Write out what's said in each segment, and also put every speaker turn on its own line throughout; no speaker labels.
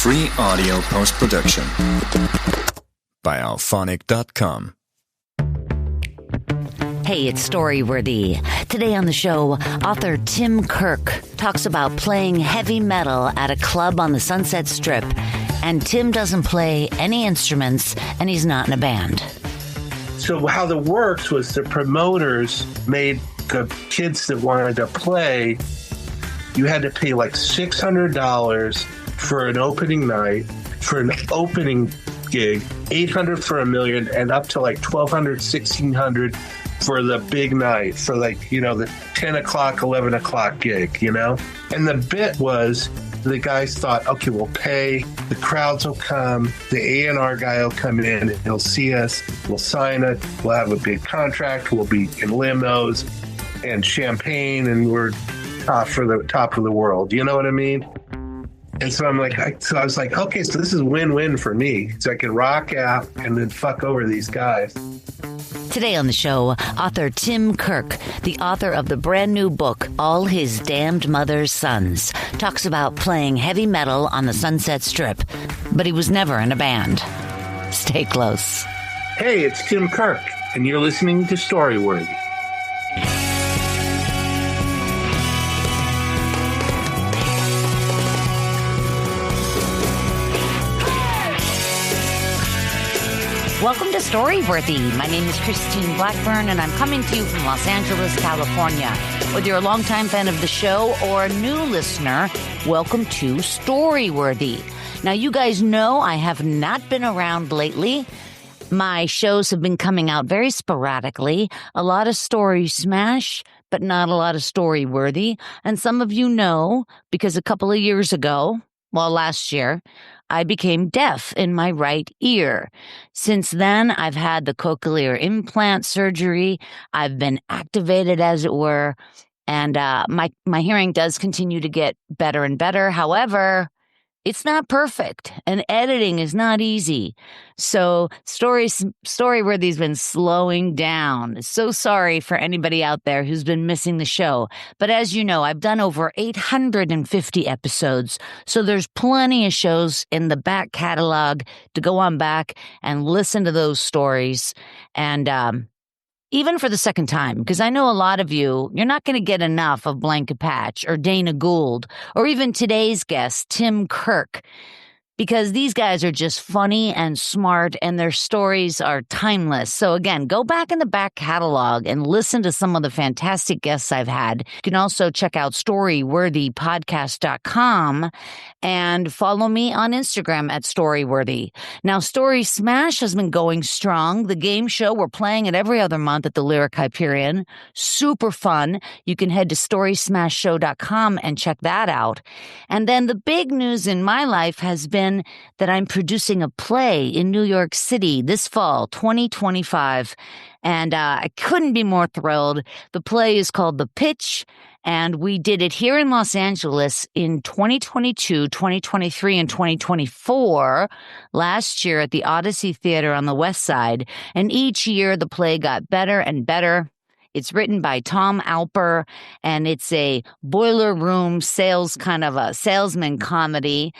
Free audio post-production by alphonic.com.
Hey, it's Storyworthy. Today on the show, author Tim Kirk talks about playing heavy metal at a club on the Sunset Strip. And Tim doesn't play any instruments, and he's not in a band.
So how that works was the promoters made the kids that wanted to play, you had to pay like $600 for an opening night, for an opening gig, $800 for $1 million, and up to like $1,200, $1,600 for the big night, for like, you know, the 10 o'clock, 11 o'clock gig, you know? And the bit was, the guys thought, okay, we'll pay, the crowds will come, the A&R guy will come in, he'll see us, we'll sign it, we'll have a big contract, we'll be in limos and champagne, and we're top of the world. You know what I mean? And so I'm like, I was like, okay, so this is win-win for me. So I can rock out and then fuck over these guys.
Today on the show, author Tim Kirk, the author of the brand new book, All His Damned Mother's Sons, talks about playing heavy metal on the Sunset Strip, but he was never in a band. Stay close.
Hey, it's Tim Kirk, and you're listening to Storyworthy.
Welcome to Storyworthy. My name is Christine Blackburn, and I'm coming to you from Los Angeles, California. Whether you're a longtime fan of the show or a new listener, welcome to Storyworthy. Now, you guys know I have not been around lately. My shows have been coming out very sporadically. A lot of Story Smash, but not a lot of Storyworthy. And some of you know, because a couple of years ago, last year, I became deaf in my right ear. Since then, I've had the cochlear implant surgery. I've been activated, as it were, and my hearing does continue to get better and better. However, it's not perfect, and editing is not easy. So Storyworthy's been slowing down. So sorry for anybody out there who's been missing the show. But as you know, I've done over 850 episodes, so there's plenty of shows in the back catalog to go on back and listen to those stories. And even for the second time, because I know a lot of you're not going to get enough of Blanket Patch or Dana Gould or even today's guest, Tim Kirk, because these guys are just funny and smart and their stories are timeless. So again, go back in the back catalog and listen to some of the fantastic guests I've had. You can also check out StoryworthyPodcast.com and follow me on Instagram at Storyworthy. Now, Story Smash has been going strong. The game show, we're playing it every other month at the Lyric Hyperion. Super fun. You can head to StorySmashShow.com and check that out. And then the big news in my life has been that I'm producing a play in New York City this fall, 2025. And I couldn't be more thrilled. The play is called The Pitch, and we did it here in Los Angeles in 2022, 2023, and 2024, last year at the Odyssey Theater on the West Side. And each year the play got better and better. It's written by Tom Alper, and it's a boiler room sales kind of a salesman comedy.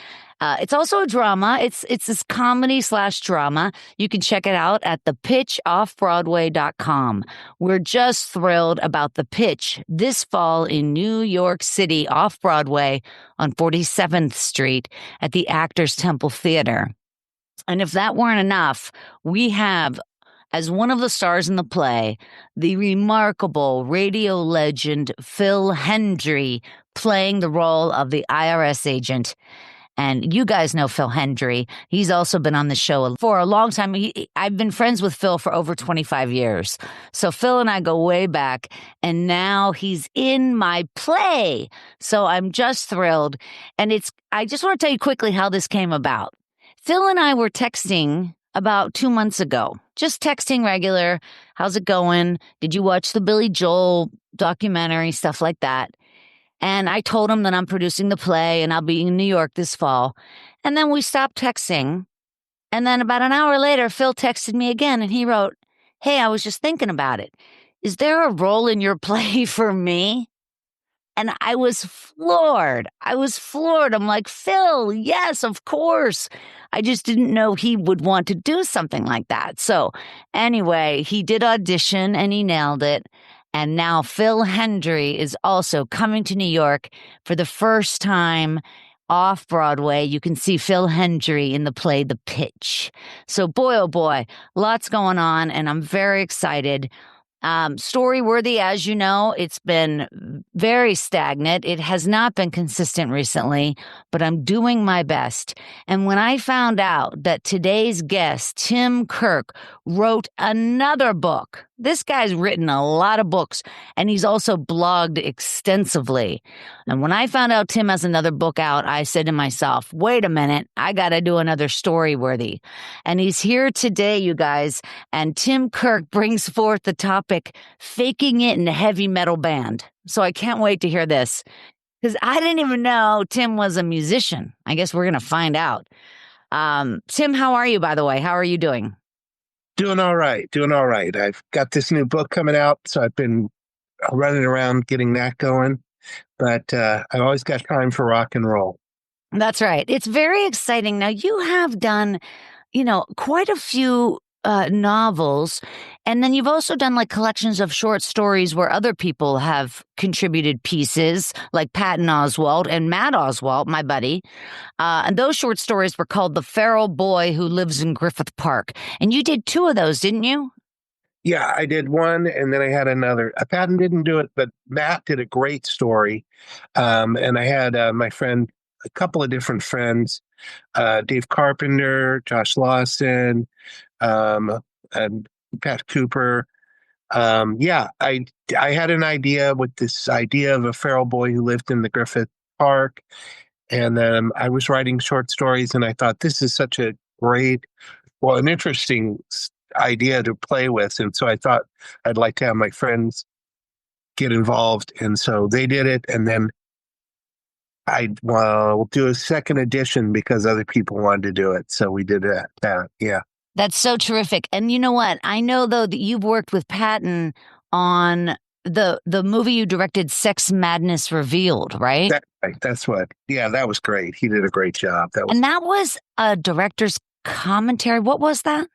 It's also a drama. It's this comedy/drama. You can check it out at thepitchoffbroadway.com. We're just thrilled about The Pitch this fall in New York City off-Broadway on 47th Street at the Actors Temple Theater. And if that weren't enough, we have, as one of the stars in the play, the remarkable radio legend Phil Hendry playing the role of the IRS agent. And you guys know Phil Hendry. He's also been on the show for a long time. I've been friends with Phil for over 25 years. So Phil and I go way back, and now he's in my play. So I'm just thrilled. And I just want to tell you quickly how this came about. Phil and I were texting about 2 months ago, just texting regular. How's it going? Did you watch the Billy Joel documentary? Stuff like that. And I told him that I'm producing the play and I'll be in New York this fall. And then we stopped texting. And then about an hour later, Phil texted me again and he wrote, "Hey, I was just thinking about it. Is there a role in your play for me?" And I was floored. I'm like, Phil, yes, of course. I just didn't know he would want to do something like that. So anyway, he did audition and he nailed it. And now Phil Hendry is also coming to New York for the first time off Broadway. You can see Phil Hendry in the play The Pitch. So boy, oh boy, lots going on, and I'm very excited. Story worthy, as you know, it's been very stagnant. It has not been consistent recently, but I'm doing my best. And when I found out that today's guest, Tim Kirk, wrote another book, this guy's written a lot of books and he's also blogged extensively. And when I found out Tim has another book out, I said to myself, wait a minute, I got to do another story worthy. And he's here today, you guys. And Tim Kirk brings forth the topic, faking it in a heavy metal band. So I can't wait to hear this because I didn't even know Tim was a musician. I guess we're going to find out. Tim, how are you, by the way? How are you doing?
Doing all right. I've got this new book coming out, so I've been running around getting that going. But I've always got time for rock and roll.
That's right. It's very exciting. Now, you have done, quite a few novels, and then you've also done like collections of short stories where other people have contributed pieces, like Patton Oswalt and Matt Oswalt, my buddy. And those short stories were called The Feral Boy Who Lives in Griffith Park. And you did 2 of those, didn't you?
Yeah, I did one, and then I had another. Patton didn't do it, but Matt did a great story. And I had my friend, a couple of different friends, Dave Carpenter, Josh Lawson, and Pat Cooper. I had an idea with this idea of a feral boy who lived in the Griffith Park. And then I was writing short stories, and I thought this is such a great, an interesting idea to play with. And so I thought I'd like to have my friends get involved. And so they did it. And then we'll do a second edition because other people wanted to do it. So we did that. Yeah.
That's so terrific. And you know what? I know, though, that you've worked with Patton on the movie you directed, Sex Madness Revealed, right?
That's what. Yeah, that was great. He did a great job.
And that was a director's commentary. What was that?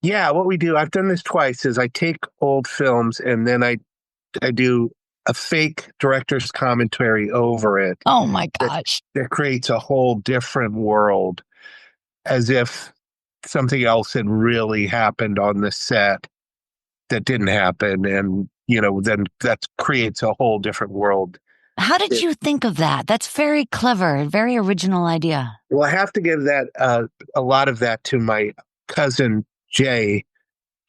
Yeah, what we do, I've done this twice, is I take old films and then I do a fake director's commentary over it.
Oh, my gosh.
That creates a whole different world, as if something else had really happened on the set that didn't happen. And, then that creates a whole different world.
How did you think of that? That's very clever, very original idea.
Well, I have to give that a lot of that to my cousin, Jay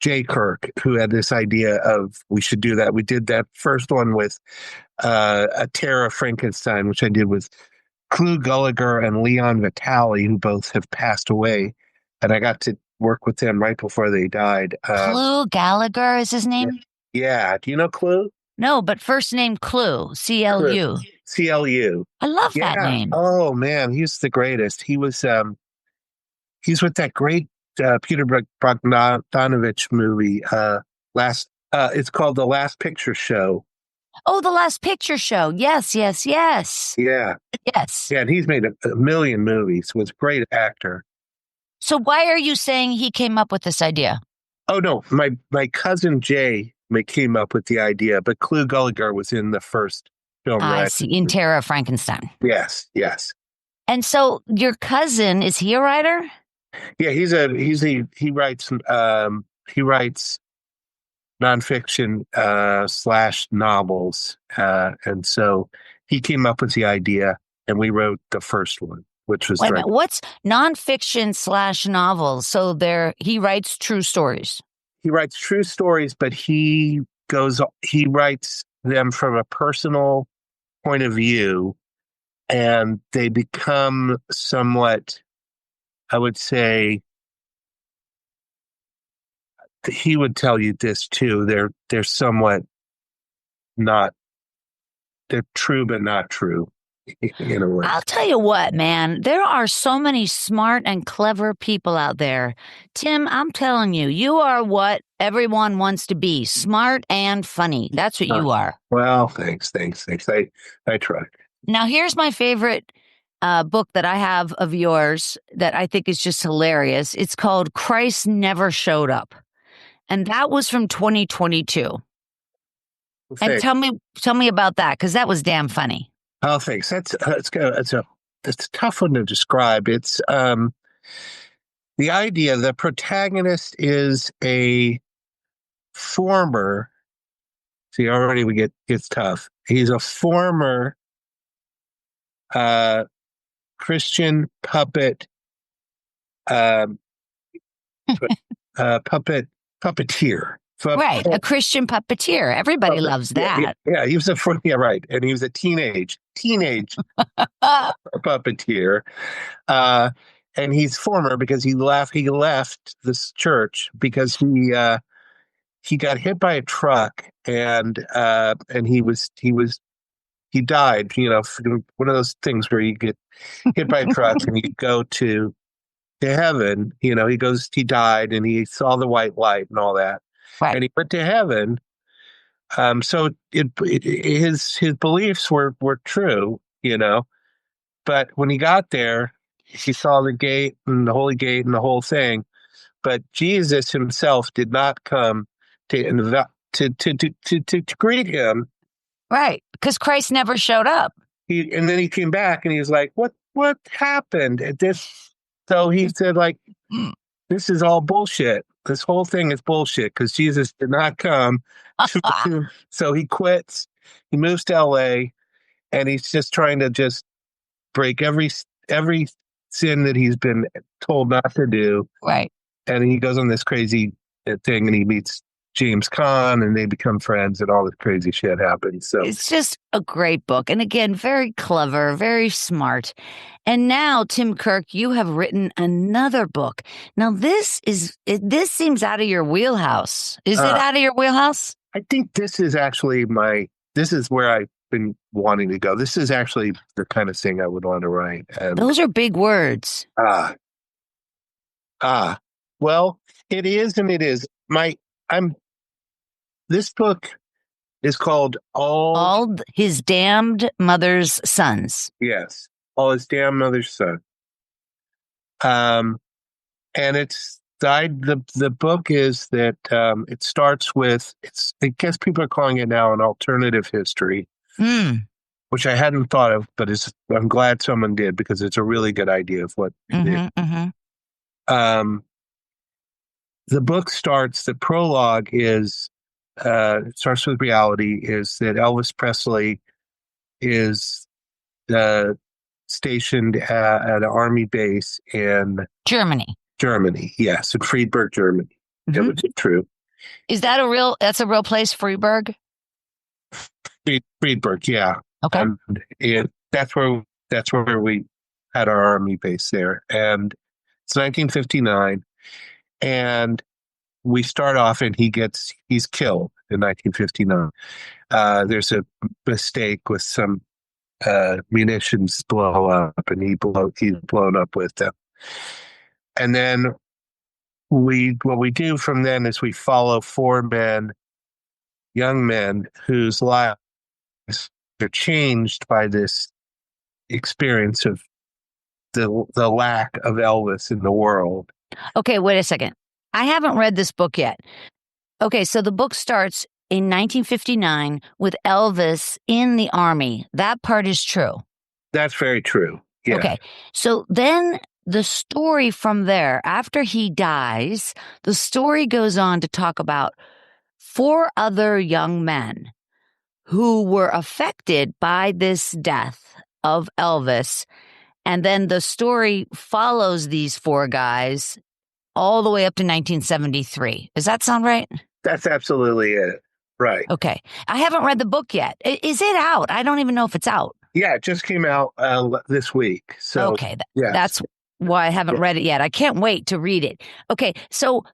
Kirk, who had this idea of we should do that. We did that first one with a Terror of Frankenstein, which I did with Clu Gallagher and Leon Vitale, who both have passed away. And I got to work with them right before they died.
Clu Gallagher is his name?
Yeah. Do you know Clu?
No, but first name Clu, C-L-U.
C-L-U.
I love that name.
Oh, man. He's the greatest. He was, he's with that great Peter Bogdanovich movie, it's called The Last Picture Show.
Oh, The Last Picture Show. Yes.
Yeah.
Yes.
Yeah, and he's made a million movies. Was a great actor.
So why are you saying he came up with this idea?
Oh, no. My cousin Jay came up with the idea, but Clu Gallagher was in the first film.
I see. In Terror of Frankenstein.
Yes.
And so your cousin, is he a writer?
Yeah, he writes nonfiction / novels, and so he came up with the idea, and we wrote the first one, which was
what's nonfiction / novels? So he writes true stories.
He writes true stories, but he writes them from a personal point of view, and they become somewhat, I would say, he would tell you this too. They're somewhat not. They're true, but not true. In a way.
I'll tell you what, man. There are so many smart and clever people out there. Tim, I'm telling you, you are what everyone wants to be, smart and funny. That's what you are.
Well, thanks. I try.
Now, here's my favorite book that I have of yours that I think is just hilarious. It's called Christ Never Showed Up. And that was from 2022. And tell me about that, because that was damn funny.
Oh, thanks. That's a tough one to describe. It's the idea. The protagonist is a former. See, already it's tough. He's a former Christian puppeteer.
Right, a Christian puppeteer. Everybody loves that.
Yeah, he was right, and he was a teenage puppeteer, and he's former because he left this church because he got hit by a truck and he died. You know, one of those things where you get hit by a truck and you go to heaven. You know, he died and he saw the white light and all that. Right. And he went to heaven. So his beliefs were true, you know, but when he got there, he saw the gate and the holy gate and the whole thing. But Jesus himself did not come to greet him.
Right, because Christ never showed up.
And then he came back and he was like, "What happened?" So he said, like, "This is all bullshit. This whole thing is bullshit because Jesus did not come." So he quits. He moves to LA, and he's just trying to just break every sin that he's been told not to do.
Right.
And he goes on this crazy thing, and he meets James Caan, and they become friends, and all this crazy shit happens. So
it's just a great book, and again, very clever, very smart. And now, Tim Kirk, you have written another book. Now, this seems out of your wheelhouse. Is it out of your wheelhouse?
I think this is actually this is where I've been wanting to go. This is actually the kind of thing I would want to write. And,
those are big words.
Well, it is, and it is. This book is called All
His Damned Mother's Sons.
Yes, All His Damned Mother's Son. And it's the book is that it starts with I guess people are calling it now an alternative history, which I hadn't thought of, but I'm glad someone did because it's a really good idea of what it is. The book starts. The prologue is. It starts with reality is that Elvis Presley is stationed at an army base in
Germany.
Yes, in Friedberg, Germany. Mm-hmm. Which is true.
Is that that's a real place, Friedberg?
Friedberg, yeah.
Okay.
And that's where we had our army base there. And it's 1959. And we start off and he's killed in 1959. There's a mistake with some munitions blow up and he's blown up with them. And then what we do from then is we follow four young men whose lives are changed by this experience of the lack of Elvis in the world.
Okay, wait a second. I haven't read this book yet. Okay, so the book starts in 1959 with Elvis in the army. That part is true.
That's very true. Yeah.
Okay, so then the story from there, after he dies, the story goes on to talk about four other young men who were affected by this death of Elvis. And then the story follows these four guys all the way up to 1973. Does that sound right?
That's absolutely it. Right.
Okay. I haven't read the book yet. Is it out? I don't even know if it's out.
Yeah, it just came out this week. So
okay, that's why I haven't read it yet. I can't wait to read it. Okay, so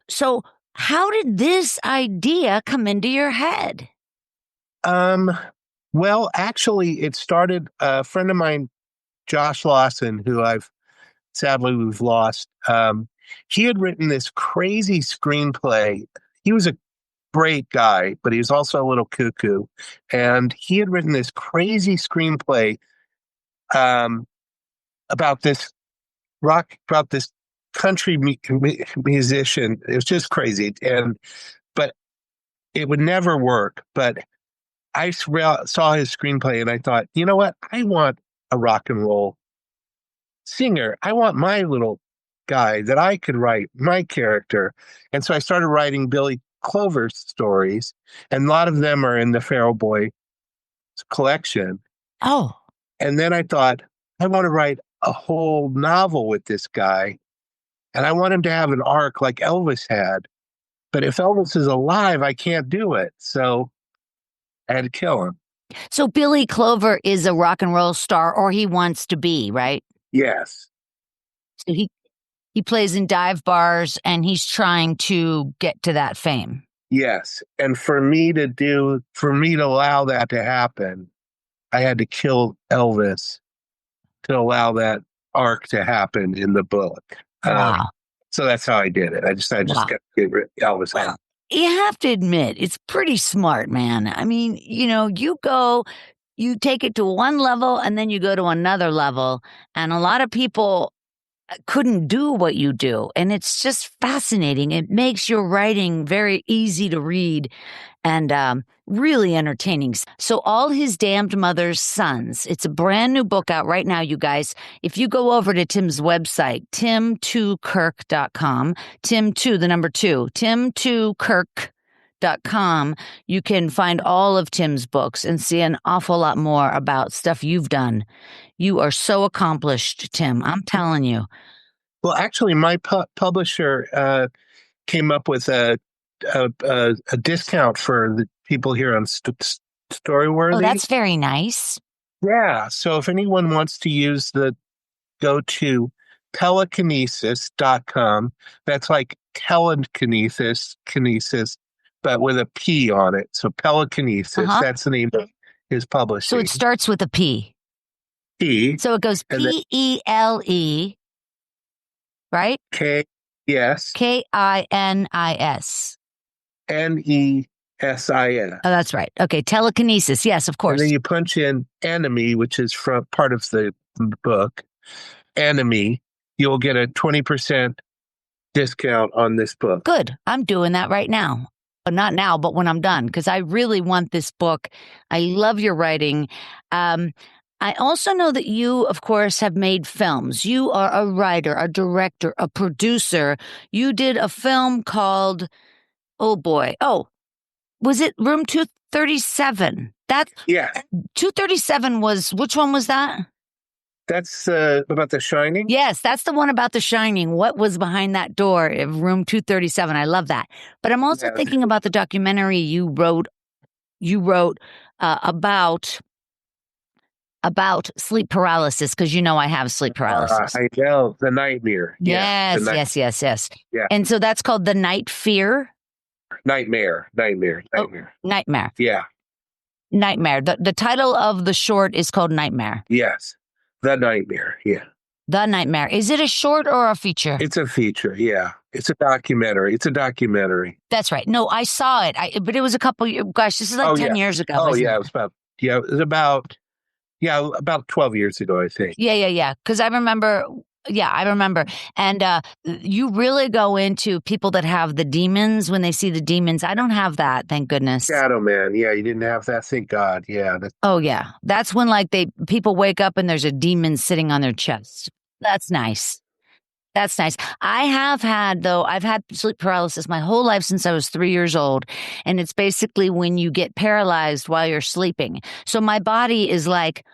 how did this idea come into your head?
Well, actually, it started a friend of mine, Josh Lawson, who we've lost. He had written this crazy screenplay. he was a great guy, but he was also a little cuckoo. And he had written this crazy screenplay about this country musician. It was just crazy. But it would never work. But I saw his screenplay and I thought, you know what? I want a rock and roll singer. I want my little guy that I could write, my character. And so I started writing Billy Clover stories, and a lot of them are in the Feral Boy collection.
Oh.
And then I thought, I want to write a whole novel with this guy, and I want him to have an arc like Elvis had. But if Elvis is alive, I can't do it. So I had to kill him.
So Billy Clover is a rock and roll star, or he wants to be, right?
Yes.
So he plays in dive bars, and he's trying to get to that fame.
Yes. And for me to allow that to happen, I had to kill Elvis to allow that arc to happen in the book.
Wow.
So that's how I did it. I just got to get Elvis out.
You have to admit, it's pretty smart, man. I mean, you take it to one level and then you go to another level. And a lot of people couldn't do what you do. And it's just fascinating. It makes your writing very easy to read and really entertaining. So All His Damned Mother's Sons. It's a brand new book out right now, you guys. If you go over to Tim's website, tim2kirk.com, Tim2, the number 2, tim2kirk.com, you can find all of Tim's books and see an awful lot more about stuff you've done. You are so accomplished, Tim. I'm telling you.
Well, actually, my publisher came up with a discount for the people here on Storyworthy.
Oh, that's very nice.
Yeah. So if anyone wants to go to telekinesis.com. That's like telekinesis, but with a P on it. So Telekinesis, that's the name of his publishing.
So it starts with a P.
P.
So it goes P-E-L-E, right?
Yes.
K-I-N-I-S.
N-E-S-I-S.
Oh, that's right. Okay, telekinesis. Yes, of course.
And then you punch in enemy, which is from part of the book. Enemy. You'll get a 20% discount on this book.
Good. I'm doing that right now. Not now, but when I'm done, because I really want this book. I love your writing. I also know that you, of course, have made films. You are a writer, a director, a producer. You did a film called, was it Room 237?
Yeah.
237 which one was that?
That's about The Shining?
Yes, that's the one about The Shining. What was behind that door of Room 237? I love that. But I'm also thinking about the documentary you wrote about sleep paralysis, because I have sleep paralysis.
I know, The Nightmare.
Yes.
Yeah.
And so that's called The Night Fear?
Nightmare.
Oh, Nightmare.
Yeah.
Nightmare. The title of the short is called Nightmare.
Yes. The Nightmare. Yeah.
The Nightmare. Is it a short or a feature?
It's a feature. Yeah. It's a documentary.
That's right. No, I saw it. But it was this is like 10 years ago.
Oh, yeah. It was about 12 years ago, I think.
Yeah. Because I remember. Yeah, I remember. And you really go into people that have the demons when they see the demons. I don't have that, thank goodness.
Shadow Man. Yeah, you didn't have that. Thank God. Yeah.
Oh, yeah. That's when people wake up and there's a demon sitting on their chest. That's nice. I've had sleep paralysis my whole life since I was 3 years old. And it's basically when you get paralyzed while you're sleeping. So my body is like,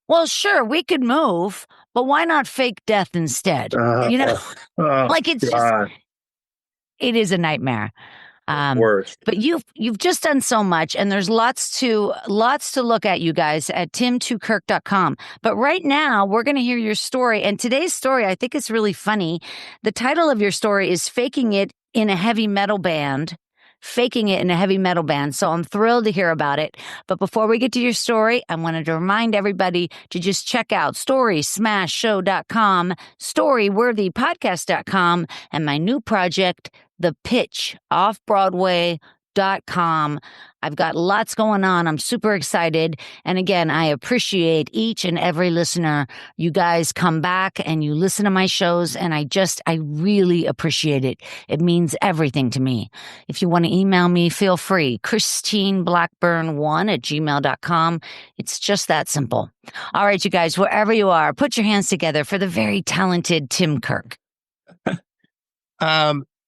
well, sure, we could move, but why not fake death instead? It's just, it is a nightmare.
Worse.
But you've just done so much, and there's lots to look at, you guys, at tim2kirk.com. But right now, we're going to hear your story. And today's story, I think it's really funny. The title of your story is Faking It in a Heavy Metal Band, faking it in a heavy metal band. So I'm thrilled to hear about it. But before we get to your story, I wanted to remind everybody to just check out storysmashshow.com, storyworthypodcast.com, and my new project, The Pitch, offbroadway.com. I've got lots going on. I'm super excited. And again, I appreciate each and every listener. You guys come back and you listen to my shows, and I really appreciate it. It means everything to me. If you want to email me, feel free. ChristineBlackburn1@gmail.com. It's just that simple. All right, you guys, wherever you are, put your hands together for the very talented Tim Kirk.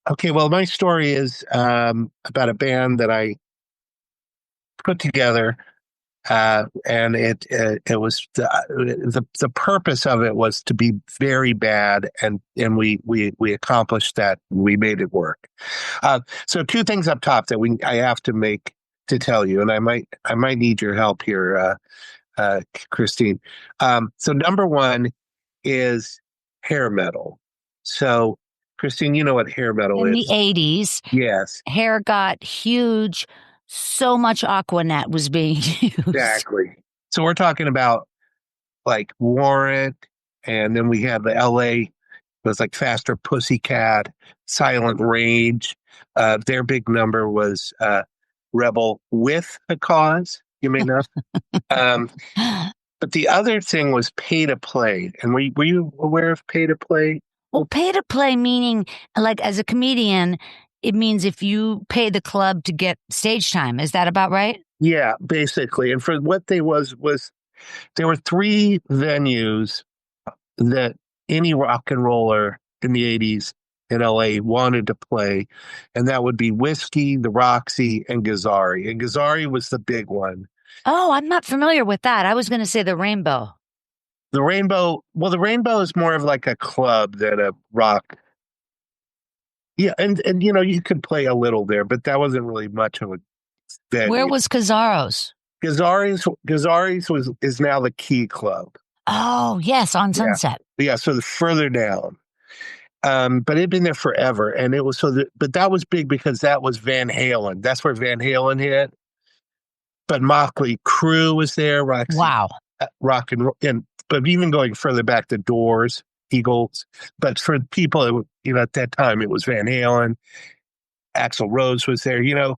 Okay, well, my story is about a band that I put together, and it was the purpose of it was to be very bad, and we accomplished that. We made it work. So two things up top that I have to make to tell you, and I might need your help here, Christine. So number one is hair metal. So Christine, you know what hair metal
is.
In
the 80s,
yes,
hair got huge. So much Aquanet was being used.
Exactly. So we're talking about like Warrant, and then we had the LA, it was like Faster Pussycat, Silent Rage. Their big number was Rebel with a Cause, you may know. But the other thing was pay to play. And were you aware of pay to play?
Well, pay to play meaning, like, as a comedian, it means if you pay the club to get stage time. Is that about right?
Yeah, basically. And for what they was there were three venues that any rock and roller in the 80s in LA wanted to play. And that would be Whiskey, the Roxy, and Gazzari. And Gazzari was the big one.
Oh, I'm not familiar with that. I was going to say the Rainbow.
The Rainbow is more of like a club than a rock. Yeah, and you know, you could play a little there, but that wasn't really much of a venue.
Where was Gazzaro's?
Gazzari's is now the Key Club.
Oh, yes, on Sunset.
Yeah, so further down. But it had been there forever, and it was but that was big because that was Van Halen. That's where Van Halen hit. But Motley Crue was there. Roxy,
wow.
Rock and roll, but even going further back, the Doors, Eagles. But for people, you know, at that time, it was Van Halen. Axl Rose was there. You know,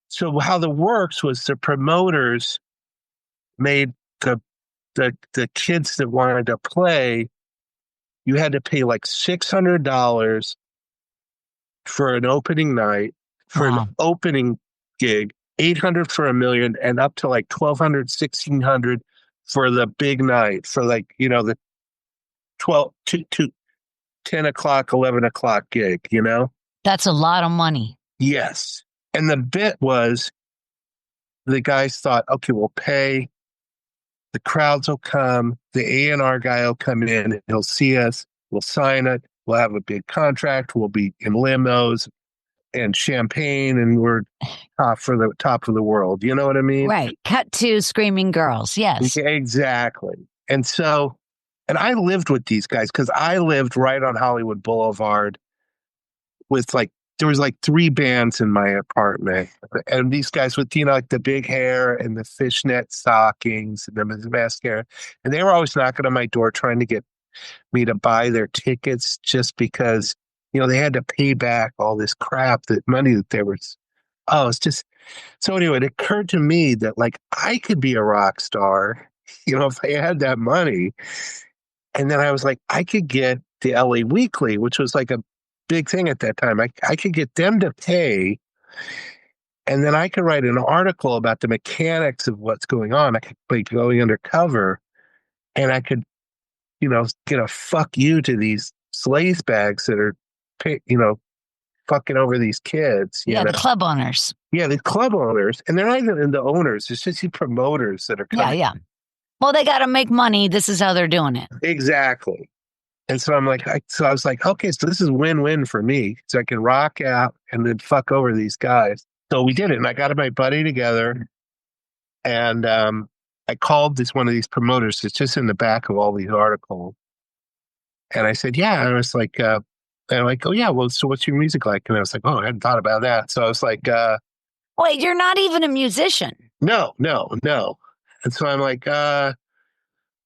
so how the works was the promoters made the kids that wanted to play. You had to pay like $600 for an opening night, for an opening gig, $800 for $1 million, and up to like $1,200, $1,600 for the big night, for like, you know, the 12 to 10 o'clock, 11 o'clock gig, you know?
That's a lot of money.
Yes. And the bit was the guys thought, okay, we'll pay. The crowds will come. The A&R guy will come in. He'll see us. We'll sign it. We'll have a big contract. We'll be in limos and champagne, and we're top of the world. You know what I mean?
Right. Cut to Screaming Girls. Yes.
Exactly. And so, and I lived with these guys because I lived right on Hollywood Boulevard with like, there was like 3 bands in my apartment, and these guys with, you know, like the big hair and the fishnet stockings and the mascara, and they were always knocking on my door trying to get me to buy their tickets just because, you know, they had to pay back all this crap, that money that they were. Oh, it's just, so anyway, it occurred to me that like I could be a rock star, you know, if I had that money. And then I was like, I could get the LA Weekly, which was like a big thing at that time. I could get them to pay, and then I could write an article about the mechanics of what's going on. I could be going undercover, and I could, you know, get a fuck you to these slave bags that are, you know, fucking over these kids.
Yeah,
know?
The club owners.
Yeah, the club owners. And they're not even the owners. It's just the promoters that are coming.
Yeah. Well, they got to make money. This is how they're doing it.
Exactly. And so I'm like, I was like, okay, so this is win-win for me. So I can rock out and then fuck over these guys. So we did it. And I got my buddy together, and I called one of these promoters. It's just in the back of all these articles. And I said, yeah. And I was like, And I'm like, oh yeah, well, so what's your music like? And I was like, oh, I hadn't thought about that. So I was like,
Wait, you're not even a musician.
no. And so I'm like, well,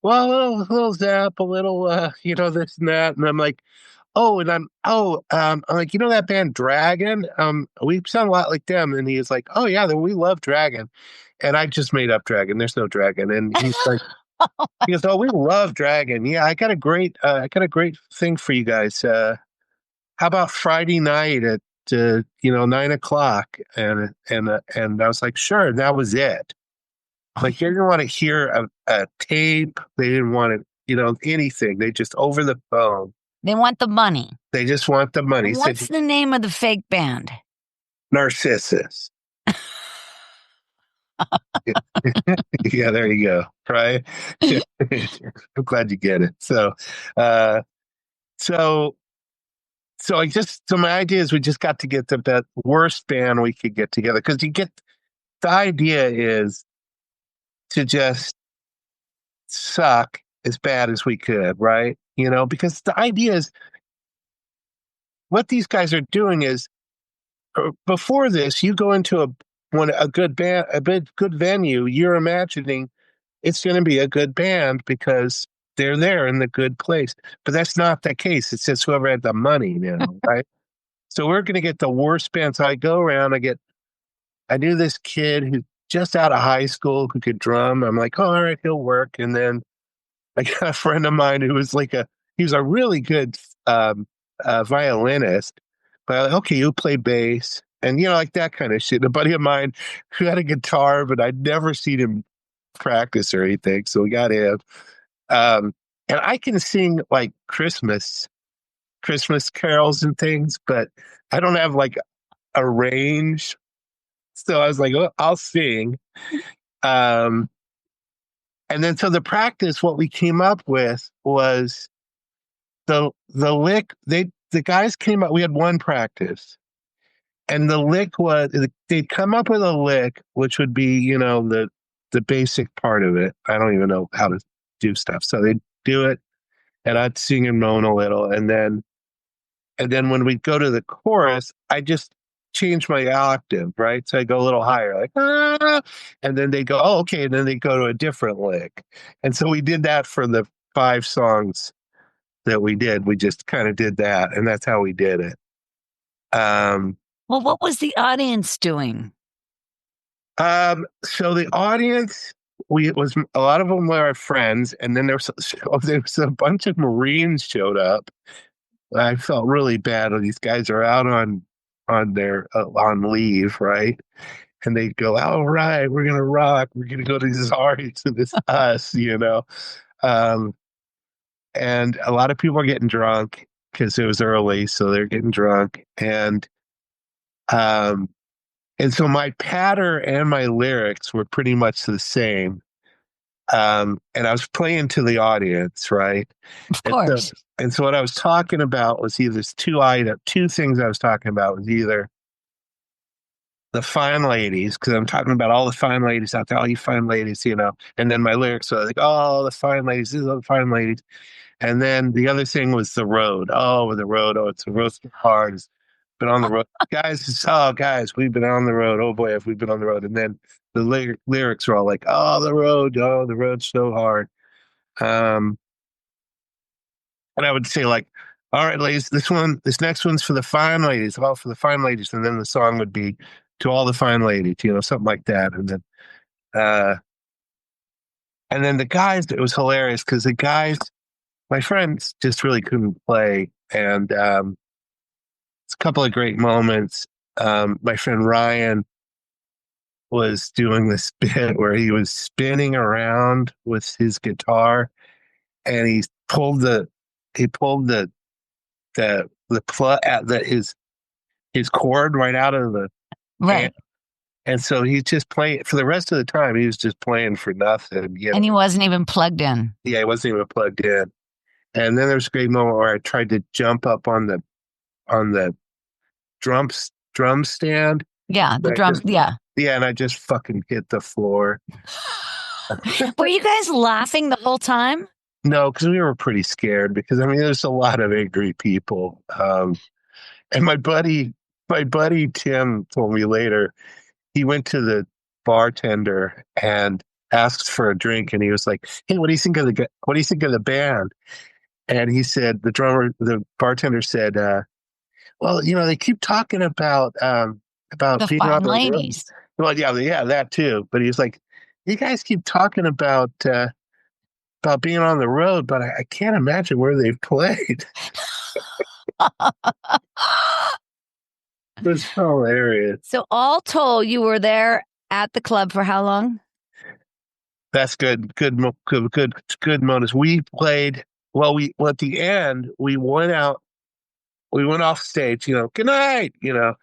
a little zap, a little, this and that. And I'm like, I'm like, that band Dragon? We sound a lot like them. And he's like, oh yeah, we love Dragon. And I just made up Dragon. There's no Dragon. And he's like, he goes, oh, we love Dragon. Yeah, I got a great thing for you guys. How about Friday night at 9:00? And I was like, sure. And that was it. Like they didn't want to hear a tape. They didn't want to, anything. They just over the phone.
They want the money.
They just want the money.
What's the name of the fake band?
Narcissus. Yeah, there you go. Right. I'm glad you get it. So my idea is we just got to get the worst band we could get together, because the idea is to just suck as bad as we could, right? Because the idea is what these guys are doing is, before this, you go into a good band, good venue, you're imagining it's going to be a good band because they're there in the good place. But that's not the case. It's just whoever had the money, right? So we're going to get the worst band. So I go around, I knew this kid who's just out of high school who could drum. I'm like, oh, all right, he'll work. And then I got a friend of mine who was he was a really good violinist. But I'm like, okay, you play bass. And, like that kind of shit. A buddy of mine who had a guitar, but I'd never seen him practice or anything. So we got him. And I can sing like Christmas carols and things, but I don't have like a range. So I was like, oh, I'll sing. And then so the practice, what we came up with was the lick. The guys came up, we had one practice. And the lick was, they'd come up with a lick, which would be, the basic part of it. I don't even know how to do stuff. So they'd do it, and I'd sing and moan a little. And then when we go to the chorus, I just change my octave, right? So I go a little higher, like, ah, and then they go, oh, okay. And then they go to a different lick. And so we did that for the 5 songs that we did. We just kind of did that, and that's how we did it.
Well, what was the audience doing?
So the audience, a lot of them were our friends, and then there was a bunch of Marines showed up. I felt really bad when these guys are out on leave, right? And they go, all right, we're gonna rock. We're gonna go to these parties, and it's us, And a lot of people are getting drunk because it was early, so they're getting drunk, and so my patter and my lyrics were pretty much the same. And I was playing to the audience, right?
Of course.
And so what I was talking about was either two things I was talking about was either the fine ladies, because I'm talking about all the fine ladies out there, all you fine ladies, and then my lyrics were like, oh, the fine ladies, these are the fine ladies. And then the other thing was the road. Oh, the road. Oh, it's the road so hard. It's been on the road. Guys, we've been on the road. Oh boy, have we been on the road. And then the lyrics are all like, oh, the road's so hard. And I would say like, all right, ladies, this next one's for the fine ladies, all for the fine ladies. And then the song would be to all the fine ladies, something like that. And then the guys, it was hilarious because the guys, my friends just really couldn't play. And it's a couple of great moments. My friend Ryan was doing this bit where he was spinning around with his guitar, and he pulled the plug at his cord right out of the
right.
And so he's just playing for the rest of the time. He was just playing for nothing.
And he wasn't even plugged in.
Yeah, he wasn't even plugged in. And then there's a great moment where I tried to jump up on the drum stand.
Yeah, the drum. Yeah,
and I just fucking hit the floor.
Were you guys laughing the whole time?
No, because we were pretty scared because I mean there's a lot of angry people. And my buddy Tim told me later he went to the bartender and asked for a drink, and he was like, "Hey, what do you think of the band?" And he said the bartender said, "Well, they keep talking about
The
being on
fine
the road."
ladies.
Well, yeah, that too. But he was like, "You guys keep talking about being on the road, but I can't imagine where they've played." It was hilarious.
So all told, you were there at the club for how long?
That's good bonus. We played well at the end we went out. We went off stage. Good night.
Yeah.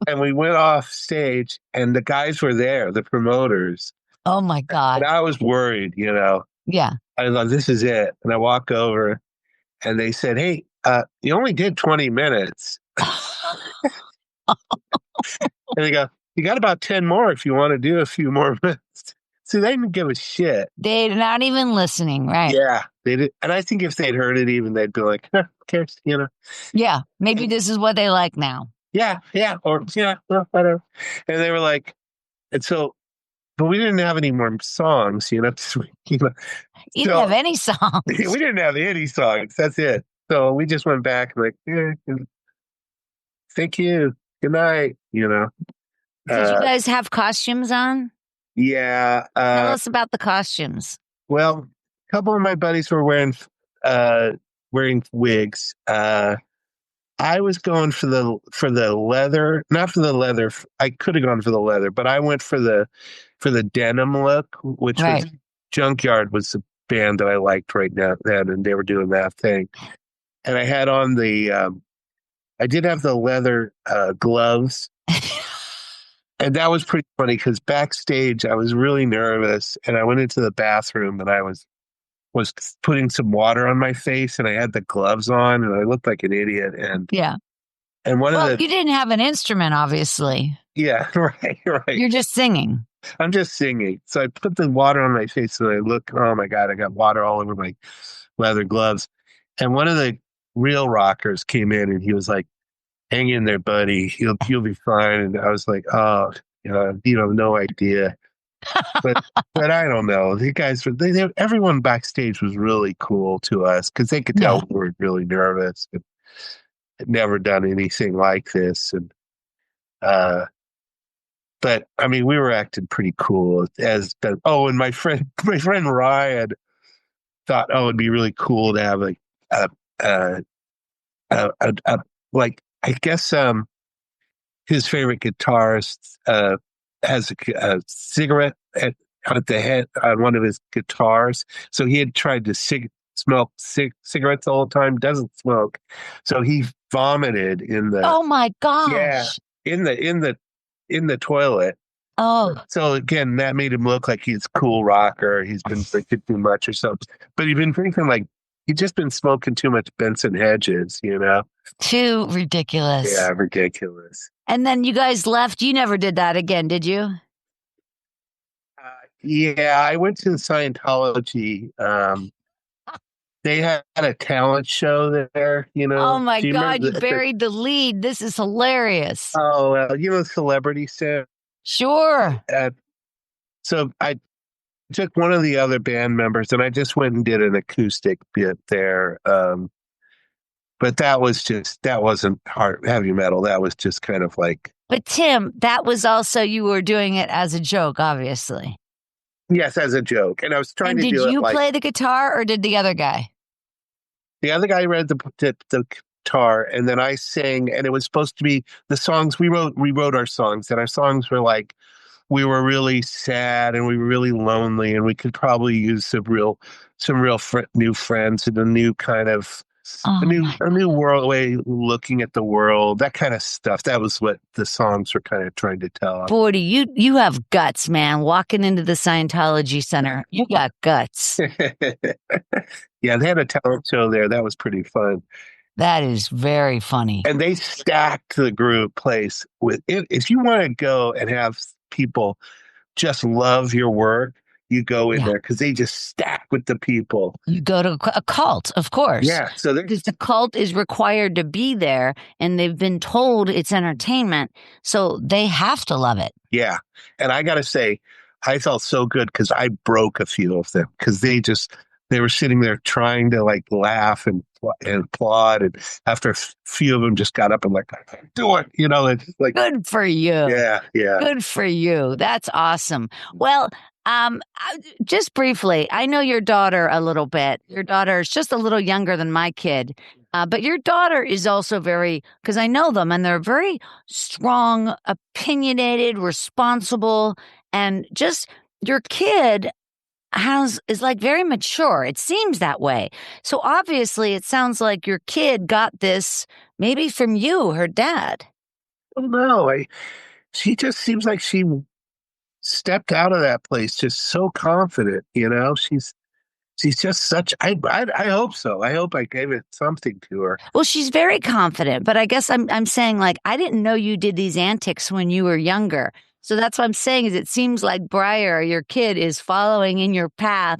And we went off stage, and the guys were there, the promoters,
Oh my God.
and I was worried.
Yeah.
I thought this is it, and I walk over, and they said, "Hey, you only did 20 minutes." And they go, "You got about 10 more if you want to do a few more minutes." See, they didn't give a shit.
They're not even listening, right?
Yeah, they did. And I think if they'd heard it even, they'd be like, "Who cares?"
Yeah. Maybe this is what they like now.
Yeah, or yeah, well, whatever. And they were like, and so, but we didn't have any more songs,
You didn't have any songs.
We didn't have any songs. That's it. So we just went back and like, thank you. Good night.
Did you guys have costumes on?
Yeah.
Tell us about the costumes.
Well, a couple of my buddies were wearing wigs. I was going for the leather, not for the leather. I could have gone for the leather, but I went for the denim look, which was Junkyard was the band that I liked right now then, and they were doing that thing. And I had on I did have the leather gloves. And that was pretty funny because backstage I was really nervous, and I went into the bathroom and I was putting some water on my face, and I had the gloves on, and I looked like an idiot. And
yeah,
and
you didn't have an instrument, obviously.
Yeah, right.
You're just singing.
I'm just singing. So I put the water on my face, and I look. Oh my God, I got water all over my leather gloves. And one of the real rockers came in, and he was like, "Hang in there, buddy. You'll be fine." And I was like, "Oh, you have no idea." But I don't know. The guys were everyone backstage was really cool to us because they could tell we were really nervous and had never done anything like this. And but I mean, we were acting pretty cool. And my friend Ryan thought, it'd be really cool to have like like I guess his favorite guitarist has a cigarette at the head on one of his guitars. So he had tried to smoke cigarettes all the time. Doesn't smoke, so he vomited in the.
Oh my gosh!
Yeah, in the toilet.
Oh,
so again, that made him look like he's a cool rocker. He's been drinking too much or something, but he'd been drinking he'd just been smoking too much Benson Hedges,
Too ridiculous.
Yeah, ridiculous.
And then you guys left. You never did that again, did you?
Yeah, I went to Scientology. They had a talent show there,
Oh my God, you buried the lead. This is hilarious.
Oh, Celebrity Set.
Sure.
So I took one of the other band members, and I just went and did an acoustic bit there. But that wasn't heavy metal. That was just kind of like.
But Tim, that was also, you were doing it as a joke, obviously.
Yes, as a joke. And I was trying to do it.
Did you play the guitar or did the other guy?
The other guy read the guitar, and then I sang, and it was supposed to be the songs we wrote our songs, and our songs were like, we were really sad and we were really lonely, and we could probably use some real new friends and a new kind of a new world way looking at the world, that kind of stuff. That was what the songs were kind of trying to tell.
40, you have guts, man. Walking into the Scientology Center, you got guts.
Yeah, they had a talent show there. That was pretty fun.
That is very funny.
And they stacked the group place with if you want to go and have people just love your work, you go in
Yeah.
there because they just stack with the people.
You go to a cult, of course.
Yeah. So
Because the cult is required to be there and they've been told it's entertainment. So they have to love it.
yeah. And I got to say, I felt so good because I broke a few of them because they were sitting there trying to like laugh and applaud. And after a few of them just got up and like, do it, it's like,
Good for you.
yeah.
Good for you. That's awesome. Well, just briefly, I know your daughter a little bit. Your daughter is just a little younger than my kid. But your daughter is also because I know them and they're very strong, opinionated, responsible, and just your kid is like very mature. It seems that way. So obviously it sounds like your kid got this maybe from you, her dad.
Oh no, she just seems like she stepped out of that place just so confident, she's just such I hope so. I hope I gave it something to her.
Well, she's very confident, but I guess I'm saying like I didn't know you did these antics when you were younger. So that's what I'm saying is it seems like Briar, your kid, is following in your path,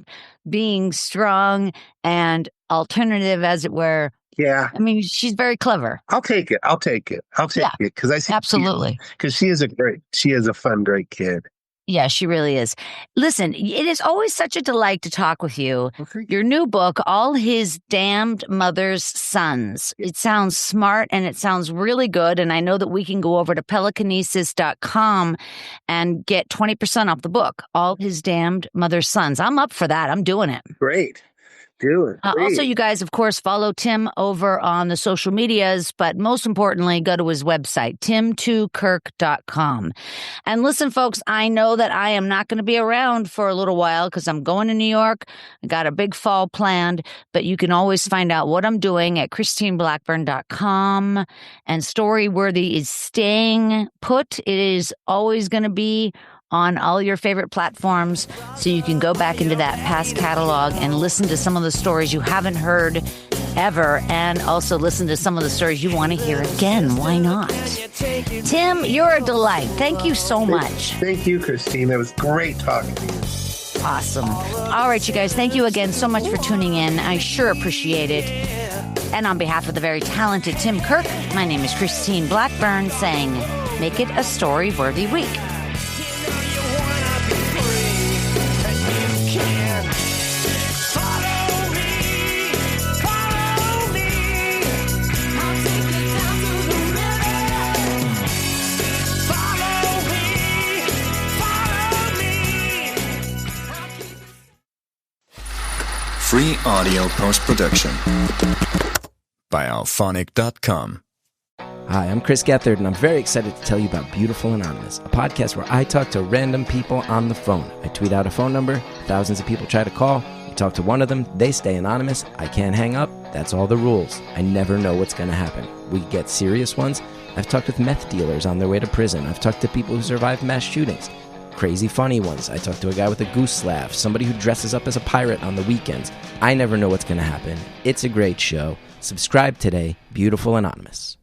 being strong and alternative, as it were.
Yeah.
I mean, she's very clever.
I'll take it. Because I see
Absolutely.
Because she is a fun, great kid.
Yeah, she really is. Listen, it is always such a delight to talk with you.
Okay.
Your new book, All His Damned Mother's Sons. It sounds smart and it sounds really good. And I know that we can go over to pelicanesis.com and get 20% off the book, All His Damned Mother's Sons. I'm up for that. I'm doing it.
Great. Do it.
Also, you guys, of course, follow Tim over on the social medias, but most importantly, go to his website, tim2kirk.com. And listen, folks, I know that I am not going to be around for a little while because I'm going to New York. I got a big fall planned, but you can always find out what I'm doing at christineblackburn.com. And Storyworthy is staying put. It is always going to be on all your favorite platforms, so you can go back into that past catalog and listen to some of the stories you haven't heard ever, and also listen to some of the stories you want to hear again. Why not? Tim, you're a delight. Thank you so much.
Thank you, Christine. It was great talking to you.
Awesome. All right, you guys, thank you again so much for tuning in. I sure appreciate it. And on behalf of the very talented Tim Kirk, my name is Christine Blackburn saying, make it a story-worthy week.
Free audio post-production by alphonic.com.
Hi, I'm Chris Gethard, and I'm very excited to tell you about Beautiful Anonymous, a podcast where I talk to random people on the phone. I tweet out a phone number, thousands of people try to call. You talk to one of them, they stay anonymous. I can't hang up. That's all the rules. I never know what's going to happen. We get serious ones. I've talked with meth dealers on their way to prison. I've talked to people who survived mass shootings. Crazy funny ones. I talked to a guy with a goose laugh, somebody who dresses up as a pirate on the weekends. I never know what's going to happen. It's a great show. Subscribe today. Beautiful Anonymous.